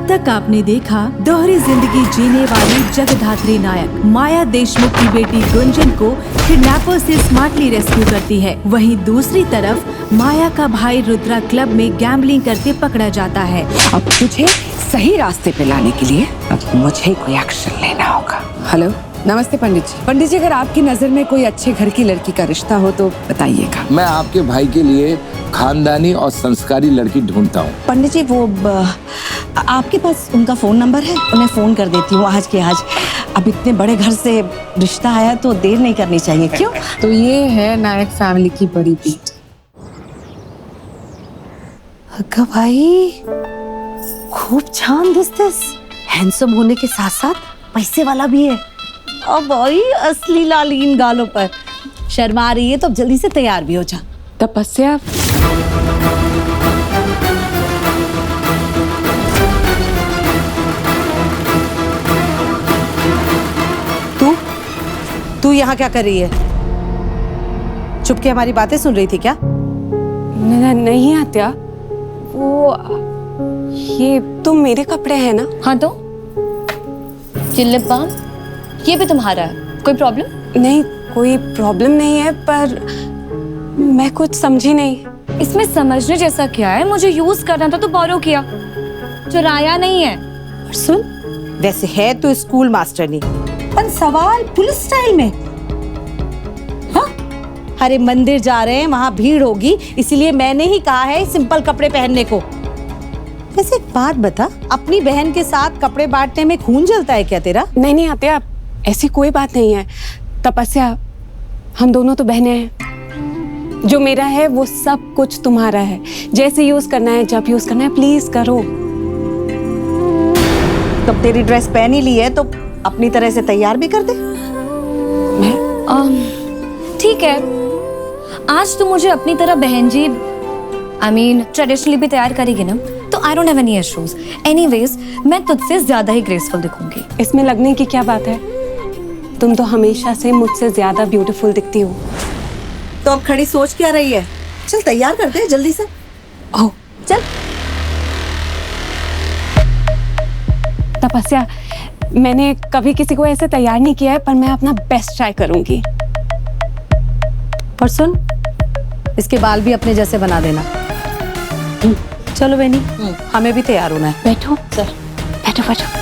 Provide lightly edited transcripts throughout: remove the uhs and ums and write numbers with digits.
अब तक आपने देखा दोहरी जिंदगी जीने वाली जगधात्री नायक माया देशमुख की बेटी गुंजन को किडनैपर से स्मार्टली रेस्क्यू करती है। वहीं दूसरी तरफ माया का भाई रुद्रा क्लब में गैम्बलिंग करते पकड़ा जाता है। अब तुझे सही रास्ते पे लाने के लिए अब मुझे कोई एक्शन लेना होगा। हेलो, नमस्ते पंडित जी। पंडित जी, अगर आपकी नजर में कोई अच्छे घर की लड़की का रिश्ता हो तो बताइएगा। मैं आपके भाई के लिए खानदानी और संस्कारी लड़की ढूंढता हूँ। पंडित जी, वो आपके पास उनका फोन नंबर है? उन्हें फोन कर देती हूँ आज के आज। अब इतने बड़े घर से रिश्ता आया तो देर नहीं करनी चाहिए। क्यों? तो ये है नायक फैमिली की बड़ी बेटी। अग्गा भाई, खूब छान दिसतेस। हैंडसम होने के साथ साथ पैसे वाला भी है। अब भाई असली लालीन गालों पर। शर्मा रही है तो अब जल्दी से तैयार भी हो जा। तपस्या, तू यहाँ क्या कर रही है? चुप के हमारी बातें सुन रही थी क्या? नहीं आत्या, वो ये तुम मेरे कपड़े हैं ना? हाँ तो लिप बाम ये भी तुम्हारा है, कोई प्रॉब्लम? नहीं, कोई प्रॉब्लम नहीं है, पर मैं कुछ समझी नहीं। इसमें समझने जैसा क्या है? मुझे यूज करना था तो बोरो किया, चुराया नहीं है। और सुन, वैसे है तो स्कूल मास्टर नहीं, पर सवाल पुलिस स्टाइल में। हाँ? अरे मंदिर जा रहे हैं, वहां भीड़ होगी, इसीलिए मैंने ही कहा है सिंपल कपड़े पहनने को। वैसे एक बात बता, अपनी बहन के साथ कपड़े बांटने में खून जलता है क्या तेरा? नहीं आत्या, ऐसी कोई बात नहीं है। तपस्या, हम दोनों तो बहनें हैं। जो मेरा है वो सब कुछ तुम्हारा है। जैसे यूज करना है, जब यूज करना है, प्लीज करो। तब तेरी ड्रेस पहन ही ली है तो अपनी तरह से तैयार भी कर दे। ठीक है, आज तो मुझे अपनी तरह बहन जी ट्रेडिशनली भी तैयार करेगी ना, तो I don't have any issues. Anyways, मैं तुझसे ज्यादा ही ग्रेसफुल दिखूंगी। इसमें लगने की क्या बात है? तुम तो हमेशा से मुझसे ज्यादा ब्यूटीफुल दिखती हो। तो अब खड़ी सोच क्या रही है? चल तैयार कर दे जल्दी से। ओह, चल। तपस्या, मैंने कभी किसी को ऐसे तैयार नहीं किया है, पर मैं अपना बेस्ट ट्राई करूंगी। और सुन, इसके बाल भी अपने जैसे बना देना। चलो बेनी, हमें भी तैयार होना है। बैठो चल। बैठो।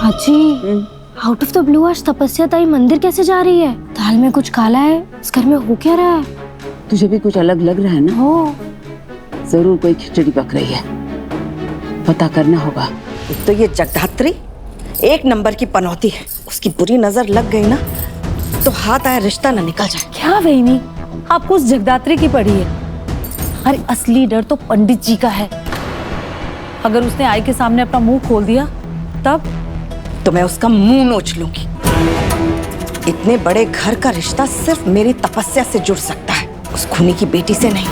हाजी, आउट ऑफ द ब्लू आज तपस्या ताई मंदिर कैसे जा रही है? दाल में कुछ काला है, इस घर में हो क्या रहा है? तुझे भी कुछ अलग लग रहा है ना? हो, जरूर कोई खिचड़ी पक रही है, पता करना होगा। एक तो ये जगधात्री एक नंबर की पनौती है, उसकी बुरी नजर लग गई ना तो हाथ आया रिश्ता ना निकल जाए। क्या वेनी, आपको उस जगदात्री की पड़ी है? अरे असली डर तो पंडित जी का है। अगर उसने आई के सामने अपना मुंह खोल दिया तब तो मैं उसका मुंह नोच लूंगी। इतने बड़े घर का रिश्ता सिर्फ मेरी तपस्या से जुड़ सकता है, उस खूनी की बेटी से नहीं।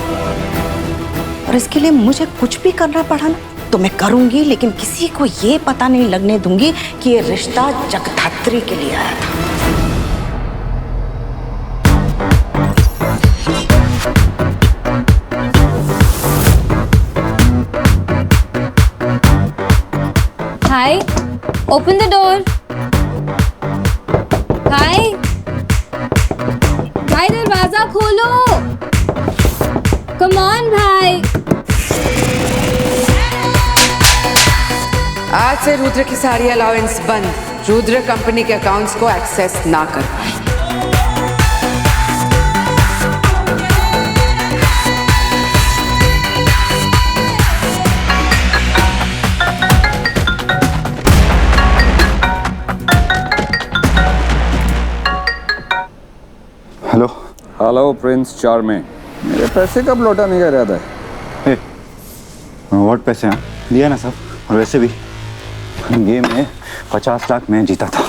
और इसके लिए मुझे कुछ भी करना पड़ा ना तो मैं करूंगी, लेकिन किसी को ये पता नहीं लगने दूंगी कि ये रिश्ता जगधात्री के लिए आया था। हाय, ओपन द डोर। हाय, भाई दरवाजा खोलो। कम ऑन भाई। आज से रुद्र की सारी अलाउंस बंद। रुद्र कंपनी के अकाउंट्स को एक्सेस ना कर पाए। हेलो प्रिंस चार्मिंग, मेरे पैसे कब लौटा नहीं कर रहा था? व्हाट पैसे हैं? दिया ना सब। और वैसे भी गेम में 50 लाख मैं जीता था,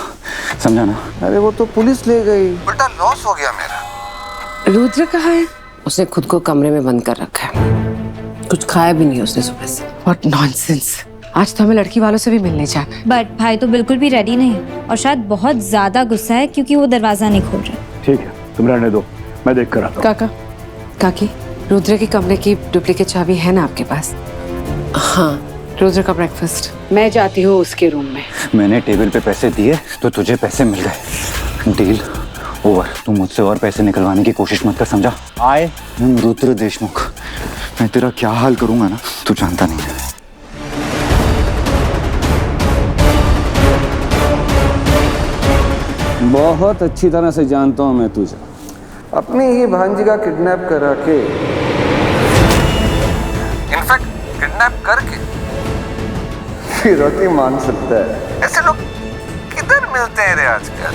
समझा ना? अरे वो तो पुलिस ले गई, बड़ा लॉस हो गया मेरा। रुद्र कहाँ है? उसने खुद को कमरे में बंद कर रखा है, कुछ खाया भी नहीं उसने सुबह से। What nonsense. आज तो हमें लड़की वालों से भी मिलने जाना है। बट भाई तो बिल्कुल भी रेडी नहीं, और शायद बहुत ज्यादा गुस्सा है क्योंकि वो दरवाजा नहीं खोल रहा। ठीक है, तुम रहने दो, मैं देख कर आता हूँ। काका, काकी, रुद्र के कमरे की डुप्लीकेट चाबी है ना आपके पास? हाँ, रुद्र का ब्रेकफास्ट। मैं जाती हूँ उसके रूम में। मैंने टेबल पे पैसे दिए तो तुझे पैसे मिल गए। Deal over. तू मुझसे और पैसे निकलवाने की कोशिश मत कर, समझा? I am Rudra Deshmukh. मैं तेरा क्या हाल करूंगा ना, तू जानता नहीं है। बहुत अच्छी तरह से जानता हूं मैं तुझे। अपनी ही भांजी का किडनैप करा के, इनफैक्ट किडनैप करके फिरौती मांग सकता है। ऐसे लोग किधर मिलते हैं रे आजकल?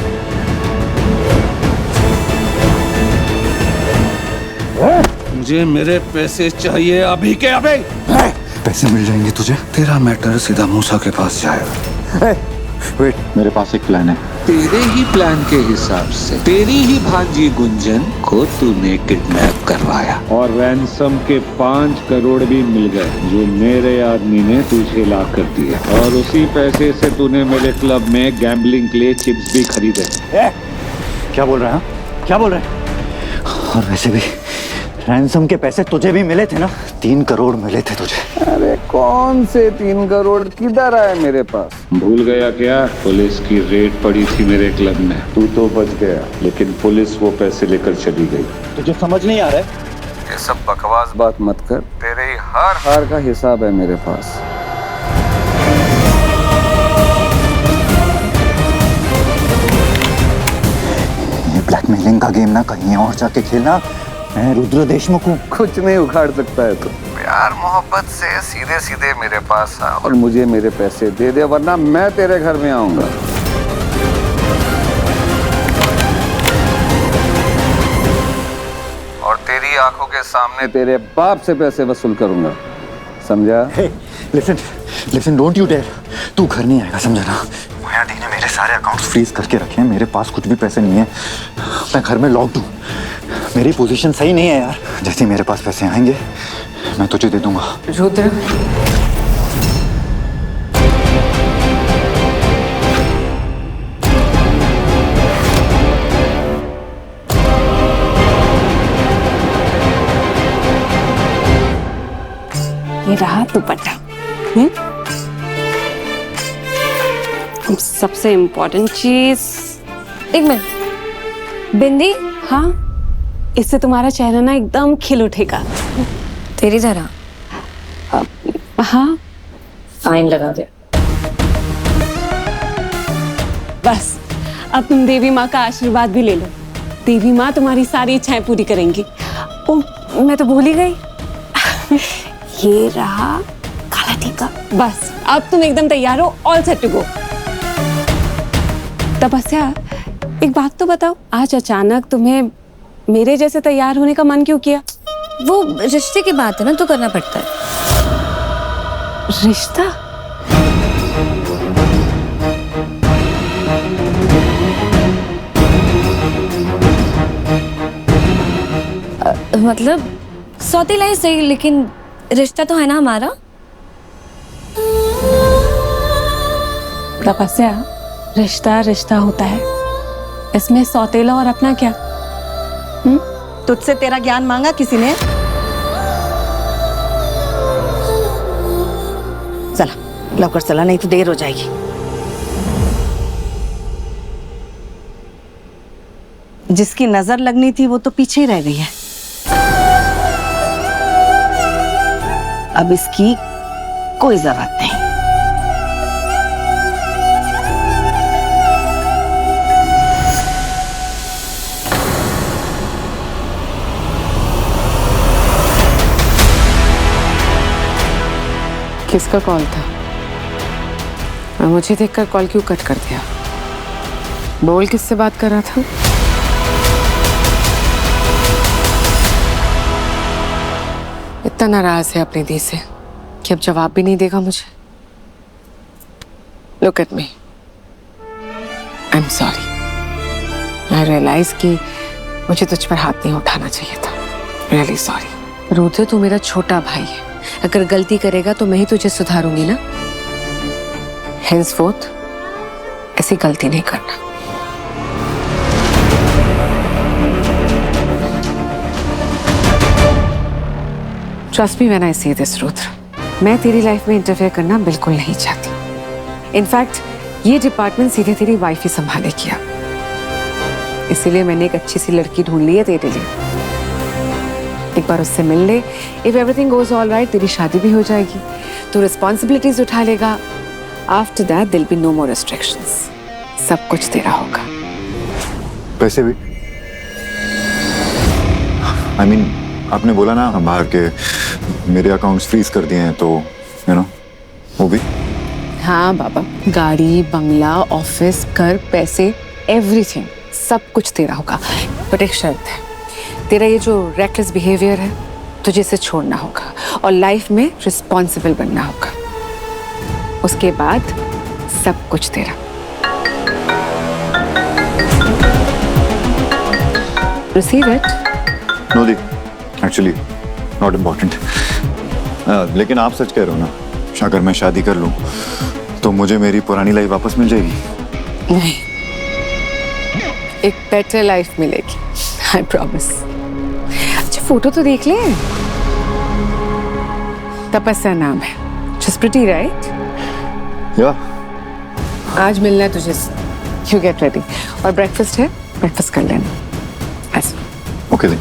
मुझे मेरे पैसे चाहिए अभी के अभी। पैसे मिल जाएंगे तुझे। तेरा मैटर सीधा मूसा के पास जाएगा। वेट, मेरे पास एक प्लान है। तेरे ही प्लान के हिसाब से तेरी ही भांजी गुंजन को तूने किडनैप करवाया और रैंसम के 5 करोड़ भी मिल गए जो मेरे आदमी ने तुझे ला कर दिए, और उसी पैसे से तूने मेरे क्लब में गैम्बलिंग के लिए चिप्स भी खरीदे। क्या बोल रहा है? क्या बोल रहा है? और वैसे भी रैंसम के पैसे तुझे भी मिले थे ना, 3 करोड़ मिले थे तुझे। अरे कौन से 3 करोड़ किधर आए मेरे पास? भूल गया क्या? पुलिस की रेड पड़ी थी मेरे क्लब में। तू तो बच गया, लेकिन पुलिस वो पैसे लेकर चली गई। तुझे समझ नहीं आ रहा है? ये सब बकवास बात मत कर। तेरे ही हर हार का हिसाब है मेरे पास। ये ब्लैकमेलिंग का गेम ना कहीं और जाके खेलना। मैं रुद्र देशमुख हूँ। कुछ नहीं उखाड़ सकता है तू। प्यार मोहब्बत से सीधे सीधे मेरे पास आ और मुझे मेरे पैसे दे दे, वरना मैं तेरे घर में आऊंगा। और तेरी आंखों के सामने तेरे बाप से पैसे वसूल करूंगा, समझा? Listen, don't you dare. तू घर नहीं आएगा, समझा ना? माया दी ने मेरे सारे अकाउंट्स फ्रीज करके रखे हैं। मेरे पास कुछ भी पैसे नहीं है। मैं घर में लॉक्ड हूँ। मेरी पोजीशन सही नहीं है यार। जैसे मेरे पास पैसे आएंगे मैं तुझे दे दूंगा। रुद्र, ये रहा दुपट्टा। सबसे इम्पोर्टेंट चीज। एक मिनट, बिंदी। हाँ, इससे तुम्हारा चेहरा ना एकदम खिल उठेगा। तेरी तरह। हाँ, फाइन लगा दे। बस अब तुम देवी माँ का आशीर्वाद भी ले लो। देवी माँ तुम्हारी सारी इच्छाएं पूरी करेंगी। ओ, मैं तो भूल ही गई। ये रहा काला टीका। बस अब तुम एकदम तैयार हो, ऑल सेट टू गो। तपस्या, एक बात तो बताओ, आज अचानक तुम्हें मेरे जैसे तैयार होने का मन क्यों किया? वो रिश्ते की बात है ना, तो करना पड़ता है। रिश्ता? मतलब सौतेला ही सही, लेकिन रिश्ता तो है ना हमारा। तपस्या, रिश्ता रिश्ता होता है, इसमें सौतेला और अपना क्या? तुझसे तेरा ज्ञान मांगा किसी ने? चला लौकर चला, नहीं तो देर हो जाएगी। जिसकी नजर लगनी थी वो तो पीछे ही रह गई है। अब इसकी कोई जरूरत नहीं। किसका कॉल था? और मुझे देखकर कॉल क्यों कट कर दिया? बोल, किससे बात कर रहा था? इतना नाराज है अपनी दी से कि अब जवाब भी नहीं देगा मुझे। Look at me, I am sorry. I realise कि मुझे तुझ पर हाथ नहीं उठाना चाहिए था। Really sorry. रुद्र, तू मेरा छोटा भाई है। अगर गलती करेगा तो मैं ही तुझे सुधारूंगी ना। henceforth ऐसी गलती नहीं करना। Trust me when I say this, Rudra. मैं तेरी लाइफ में इंटरफेयर करना बिल्कुल नहीं चाहती। इनफैक्ट ये डिपार्टमेंट सीधे तेरी वाइफ ही संभालेगी अब। इसीलिए मैंने एक अच्छी सी लड़की ढूंढ ली है तेरे लिए। एक बार उससे मिल ले, if everything goes all right तेरी शादी भी हो जाएगी, तू रिस्पॉन्सिबिलिटीज उठा लेगा। After that there will be no more restrictions, सब कुछ तेरा होगा। पैसे भी I mean, आपने बोला ना बाहर के मेरे अकाउंट्स फ्रीज कर दिए हैं, तो वो भी। हाँ बाबा, गाड़ी, बंगला, ऑफिस, घर, पैसे, एवरीथिंग सब कुछ तेरा होगा। बट एक शर्त है, तेरा ये जो रेकलेस बिहेवियर है तुझे इसे छोड़ना होगा और लाइफ में रिस्पॉन्सिबल बनना होगा। उसके बाद सब कुछ तेरा। Receive it. Know the, actually not important. लेकिन आप सच कह रहे हो ना, अगर मैं शादी कर लूं तो मुझे मेरी पुरानी लाइफ वापस मिल जाएगी? नहीं, एक बेटर लाइफ मिलेगी, आई प्रॉमिस। अच्छा फोटो तो देख ले। तपस्या नाम है, जस्ट प्रिटी राइट? या आज मिलना है तुझे, यू गेट रेडी। और ब्रेकफास्ट है, ब्रेकफास्ट कर लेना। ऐसा ओके दी।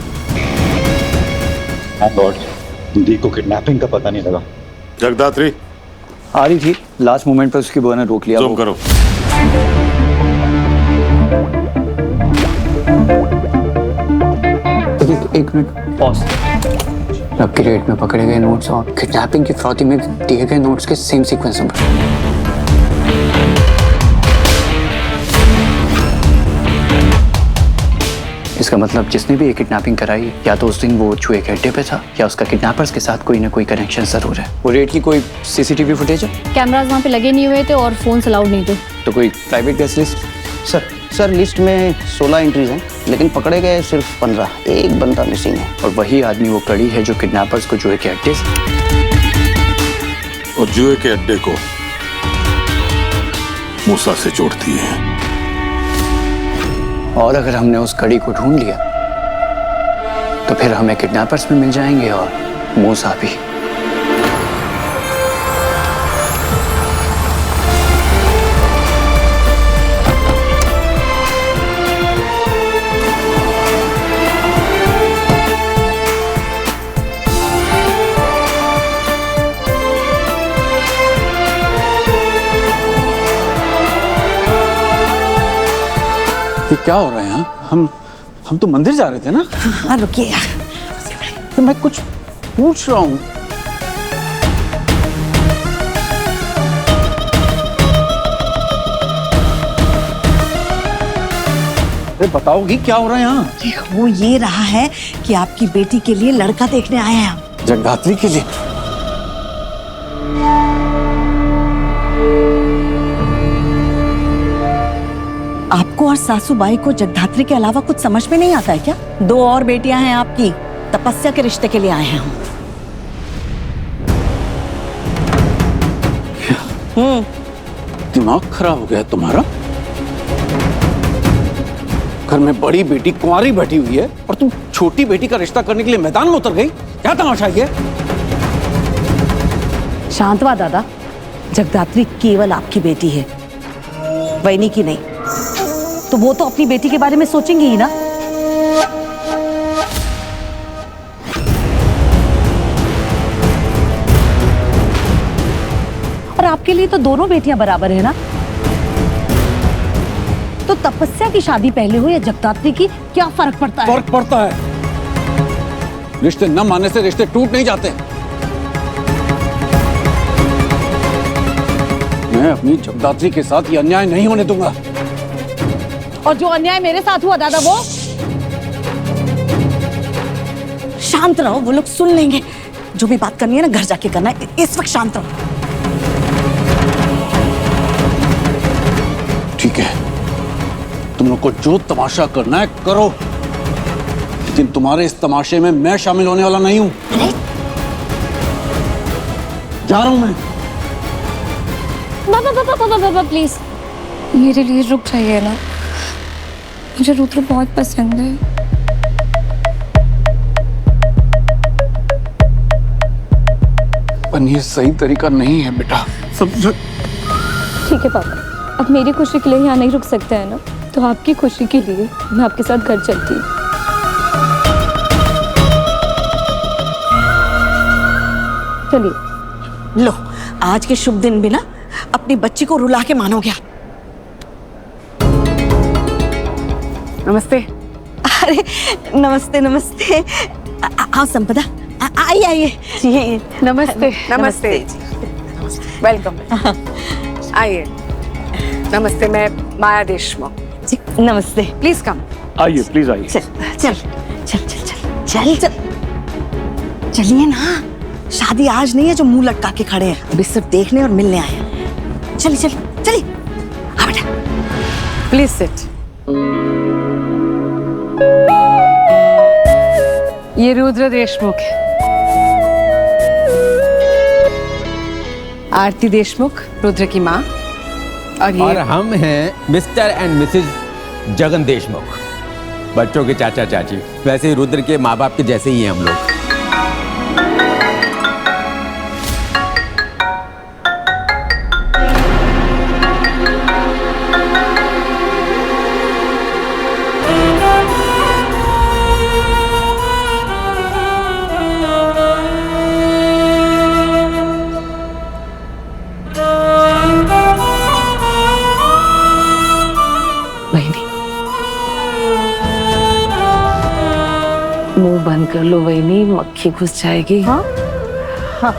दी को किडनैपिंग का पता नहीं लगा। जगदात्री आ रही थी, लास्ट मोमेंट पर उसकी बुआ ने रोक लिया। जूम करो। एक मिनट पॉज। लकी रेट में पकड़े गए नोट्स और किडनैपिंग की फ्रॉती में दिए गए नोट्स के सेम सीक्वेंस नंबर। इसका मतलब जिसने भी ये किडनैपिंग कराई या तो उस दिन वो चूहे के अड्डे पे था या उसका किडनैपर्स के साथ कोई ना कोई कनेक्शन जरूर है। वो रेट की कोई सीसीटीवी फुटेज है? कैमरास वहाँ पे लगे नहीं हुए थे और फोन अलाउड नहीं थे। तो कोई private guest list? Sir list में 16 एंट्रीज हैं, लेकिन पकड़े गए सिर्फ 15। एक बंदा मिसिंग है। और वही आदमी वो कड़ी है जो किडनैपर्स को जुए के अड्डे से और जुए के अड्डे को मूसा से जोड़ती है। और अगर हमने उस कड़ी को ढूंढ लिया तो फिर हमें किडनैपर्स भी मिल जाएंगे और मूसा भी। ये क्या हो रहा है यहाँ? हम तो मंदिर जा रहे थे ना। हाँ रुकिए यार, तो मैं कुछ पूछ रहा हूँ। अरे बताओगी क्या हो रहा है यहाँ? वो ये रहा है कि आपकी बेटी के लिए लड़का देखने आए हैं हम। जगदात्री के लिए? आपको और सासूबाई को जगधात्री के अलावा कुछ समझ में नहीं आता है क्या? 2 और बेटियां हैं आपकी, तपस्या के रिश्ते के लिए आए हैं हम। दिमाग खराब हो गया तुम्हारा? घर में बड़ी बेटी कुंवारी बैठी हुई है और तुम छोटी बेटी का रिश्ता करने के लिए मैदान में उतर गई। क्या तमाशा है ये? शांत हुआ दादा, जगदात्री केवल आपकी बेटी है, वैनी की नहीं। तो वो तो अपनी बेटी के बारे में सोचेंगी ही ना। और आपके लिए तो दोनों बेटियां बराबर है ना। तो तपस्या की शादी पहले हो या जगदात्री की, क्या फर्क पड़ता है? फर्क पड़ता है। रिश्ते न मानने से रिश्ते टूट नहीं जाते। मैं अपनी जगदात्री के साथ ये अन्याय नहीं होने दूंगा। और जो अन्याय मेरे साथ हुआ दादा, वो शांत रहो, वो लोग सुन लेंगे। जो भी बात करनी है ना घर जाके करना है, इस वक्त शांत रहो। ठीक है, तुम लोग को जो तमाशा करना है करो, लेकिन तुम्हारे इस तमाशे में मैं शामिल होने वाला नहीं हूं। जा रहा हूं मैं। बाबा प्लीज मेरे लिए रुक जाइए ना, मुझे रुद्र बहुत पसंद है। लेकिन ये सही तरीका नहीं है बेटा, समझो। ठीक है पापा, अब मेरी खुशी के लिए यहाँ नहीं रुक सकते हैं ना, तो आपकी खुशी के लिए मैं आपके साथ घर चलती हूँ। चलिए। लो, आज के शुभ दिन भी ना अपनी बच्ची को रुला के मानोगे। नमस्ते। अरे नमस्ते नमस्ते। आओ संपदा, आइए आइए। जी नमस्ते। नमस्ते वेलकम। आइए। नमस्ते, मैं माया देशमुख। जी नमस्ते। Please come. आइए प्लीज आइए। चल चल चल चल चल चल चल चलिए ना, शादी आज नहीं है जो मुंह लटका के खड़े हैं, अभी सिर्फ देखने और मिलने आए हैं। चलिए चलिए चलिए। हाँ बेटा। Please sit. ये रुद्र देशमुख है, आरती देशमुख रुद्र की माँ, और हम हैं Mr and Mrs Jagan Deshmukh, बच्चों के चाचा चाची। वैसे ही रुद्र के माँ बाप के जैसे ही हैं हम लोग। मुंह बंद कर लो वहीनी, मक्खी घुस जाएगी। हाँ हाँ।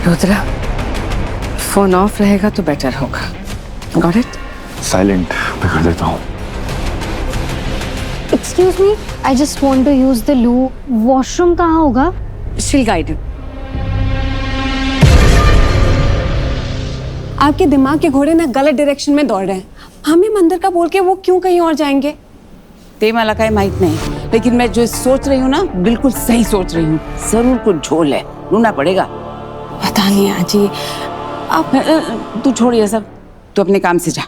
रुद्रा, फोन ऑफ रहेगा तो बेटर होगा। Got it? साइलेंट मैं कर देता हूँ। Excuse me, I just want to use the loo. Washroom कहाँ होगा? She'll guide you. आपके दिमाग के घोड़े ना गलत डायरेक्शन में दौड़ रहे हैं। हमें मंदिर का बोल के वो क्यों कहीं और जाएंगे? ते मला काय माहित नहीं, लेकिन मैं जो सोच रही हूँ ना बिल्कुल सही सोच रही हूँ। जरूर कुछ झोल है, ढूंढना पड़ेगा। पता नहीं आजी, आप तू छोड़ ये सब, तू अपने काम से जा।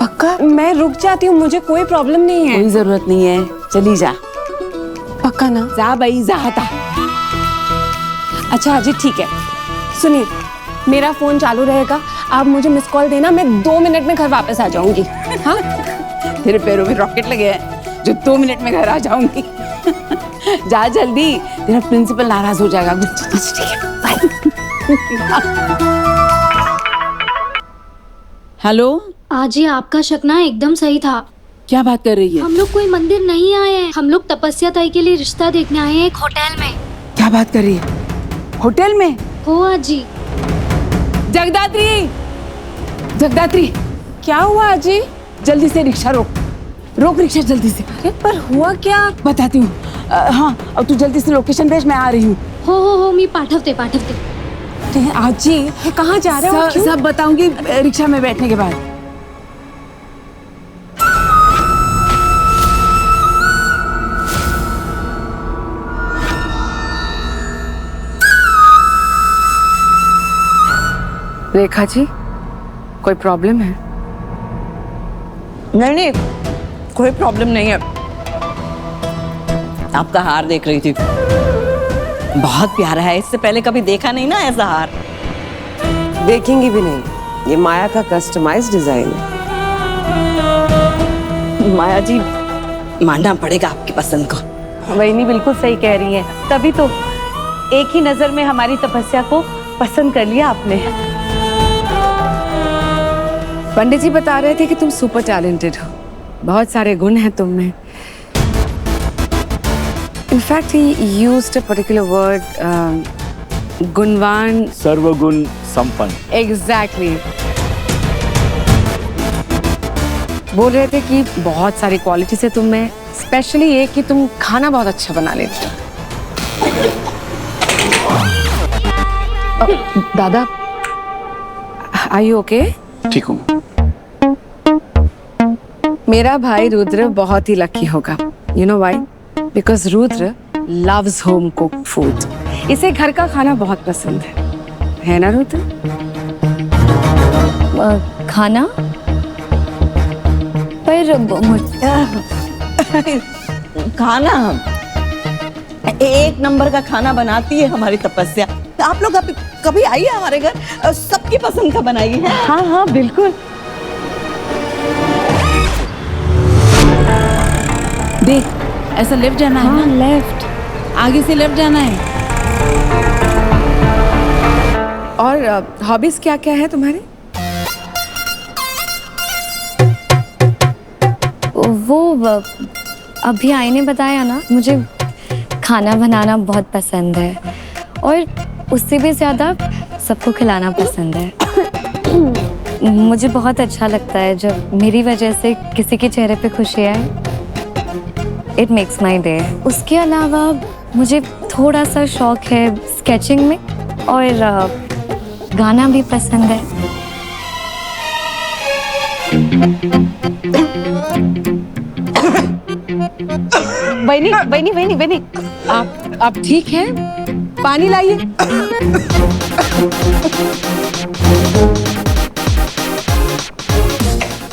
पक्का? मैं रुक जाती हूँ, मुझे कोई प्रॉब्लम नहीं है। कोई जरूरत नहीं है, चली जा। पक्का ना? जा भाई, जा हटा। अच्छा अजी ठीक है, सुनिए, मेरा फोन चालू रहेगा, आप मुझे मिस कॉल देना, मैं 2 मिनट में घर वापस आ जाऊंगी। हाँ? तेरे पैरों में रॉकेट लगे हैं जो 2 मिनट में घर आ जाऊंगी। जा जल्दी, तेरा प्रिंसिपल नाराज हो जाएगा। ठीक है, हेलो आजी, आपका शक ना एकदम सही था। क्या बात कर रही है? हम लोग कोई मंदिर नहीं आए हैं, हम लोग तपस्या ताई के लिए रिश्ता देखने आए हैं एक होटल में। क्या बात कर रही है? होटल में? हो आजी। जगदात्री, जगदात्री, क्या हुआ आजी? जल्दी से रिक्शा रोक, रोक रिक्शा जल्दी से। पर हुआ क्या? बताती हूँ। हाँ, अब तू जल्दी से लोकेशन भेज, मैं आ रही हूँ। हो मी पाठवते। आजी कहाँ जा रहे हो? सब बताऊंगी रिक्शा में बैठने के बाद। रेखा जी, कोई प्रॉब्लम है? नहीं, कोई प्रॉब्लम नहीं है। आपका हार देख रही थी, बहुत प्यारा है, इससे पहले कभी देखा नहीं ना ऐसा हार। देखेंगी भी नहीं, ये माया का कस्टमाइज्ड डिजाइन है। माया जी, मानना पड़ेगा आपकी पसंद को। वहीनी बिल्कुल सही कह रही हैं, तभी तो एक ही नजर में हमारी तपस्या को पसंद कर लिया आपने। पंडित जी बता रहे थे कि तुम सुपर टैलेंटेड हो, बहुत सारे गुण हैं तुम में। In fact he used a particular word, गुणवान, सर्वगुण संपन्न। एग्जैक्टली। बोल रहे थे कि बहुत सारी क्वालिटीज है तुम में, स्पेशली ये कि तुम खाना बहुत अच्छा बना लेते हो। दादा, आर यू ओके? ठीक हूँ। मेरा भाई रुद्र बहुत ही लकी होगा। You know why? Because Rudra loves home cooked food. इसे घर का खाना बहुत पसंद है ना रुद्र? खाना? पर खाना एक नंबर का खाना बनाती है हमारी तपस्या। आप लोग कभी आइए हमारे घर, सबकी पसंद का बनाइए। हाँ हाँ बिल्कुल। देख, ऐसा लेफ्ट जाना है ना? लेफ्ट, आगे से लेफ्ट जाना है। और हॉबीज क्या क्या है तुम्हारे? वो अभी आई ने बताया ना, मुझे खाना बनाना बहुत पसंद है और उससे भी ज़्यादा सबको खिलाना पसंद है। मुझे बहुत अच्छा लगता है जब मेरी वजह से किसी के चेहरे पे खुशी आए। It makes my day. उसके अलावा मुझे थोड़ा सा शौक है स्केचिंग में और गाना भी पसंद है। बनी बनी बनी बनी, आप ठीक हैं? पानी लाइए।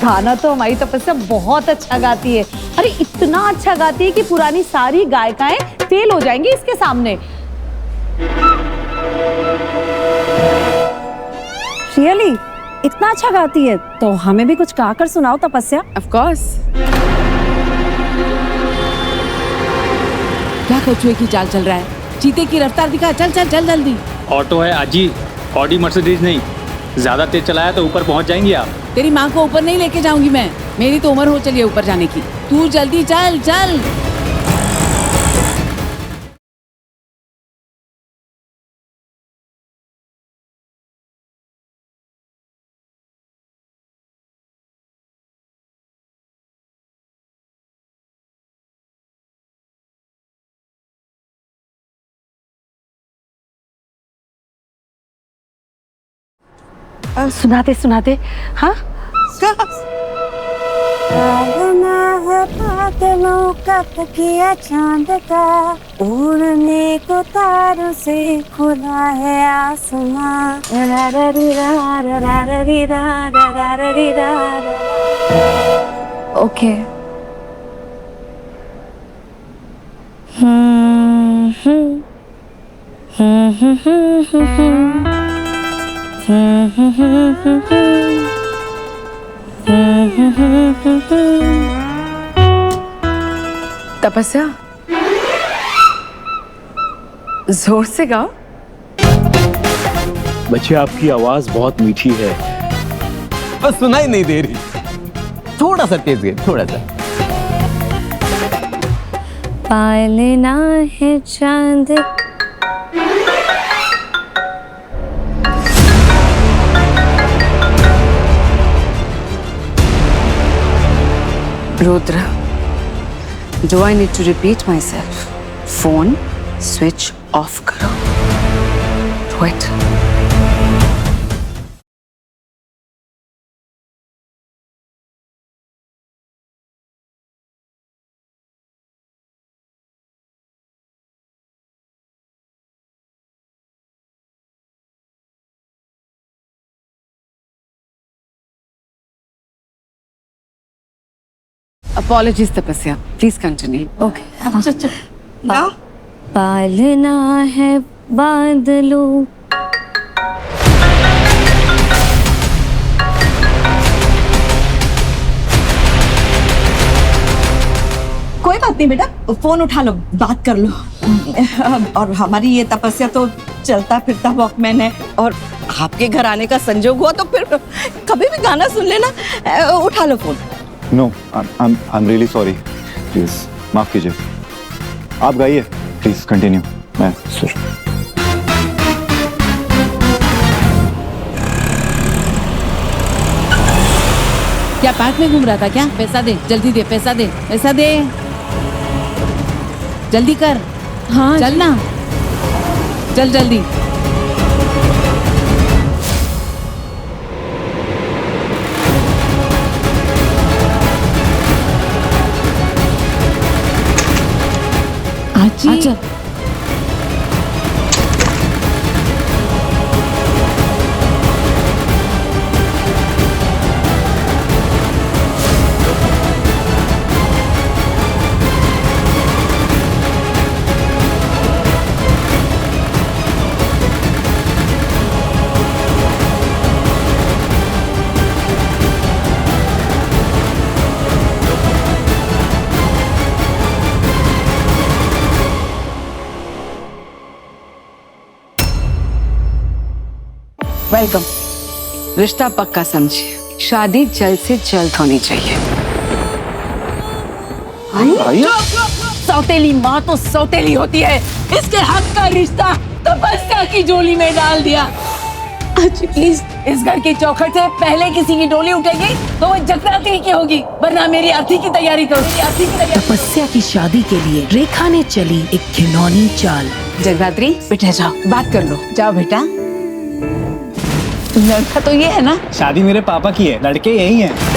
गाना तो हमारी तपस्या बहुत अच्छा गाती है। अरे इतना अच्छा गाती है कि पुरानी सारी गायिकाएं फेल हो जाएंगी इसके सामने। रियली इतना अच्छा गाती है तो हमें भी कुछ गाकर सुनाओ तपस्या। Of course. क्या कछुए की चाल चल रहा है? चीते की रफ्तार दिखा। चल चल चल जल्दी। ऑटो है आजी, ऑडी मर्सिडीज नहीं। ज्यादा तेज चलाया तो ऊपर पहुंच जाएंगी आप। तेरी माँ को ऊपर नहीं लेके जाऊंगी मैं, मेरी तो उम्र हो चली है ऊपर जाने की। तू जल्दी चल चल। सुनाते सुनाते। हाँ बादलों का तकिया चांद का, उड़ने को तारों से खुला है आसमां। ओके। तपस्या, जोर से गाओ। बच्चे आपकी आवाज बहुत मीठी है। बस सुनाई नहीं दे रही। थोड़ा सा तेज गए, थोड़ा सा। पालना है चांद। Rudra, do I need to repeat myself? Phone switch off करो। Do it. Apologies तपस्या, please continue. ओके। पालना है बादलों। कोई बात नहीं बेटा, फोन उठा लो, बात कर लो। और हमारी ये तपस्या तो चलता फिरता वॉकमैन है, और आपके घर आने का संजोग हुआ तो फिर कभी भी गाना सुन लेना। उठा लो phone. No, I am really sorry. Please माफ कीजिए। आप गाइए प्लीज, कंटिन्यू। मैं सुन। क्या पार्क में घूम रहा था क्या? पैसा दे, जल्दी दे, पैसा दे, पैसा दे, जल्दी कर। हाँ चल ना, चल जल्दी। आजी, अच्छा। वेलकम। रिश्ता पक्का समझिए, शादी जल्द से जल्द होनी चाहिए। सौतेली माँ तो सौतेली होती है। इसके हक का रिश्ता तपस्या की झोली में डाल दिया। अच्छा प्लीज, इस घर की चौखट से पहले किसी की डोली उठेगी तो वो जगदात्री की होगी, वरना मेरी अर्थी की तैयारी करो। तपस्या की शादी के लिए रेखा ने चली एक घिनौनी चाल। जगदात्री बेटे जाओ, बात कर लो। जाओ बेटा। लड़का तो ये है ना? शादी मेरे पापा की है, लड़के यही हैं।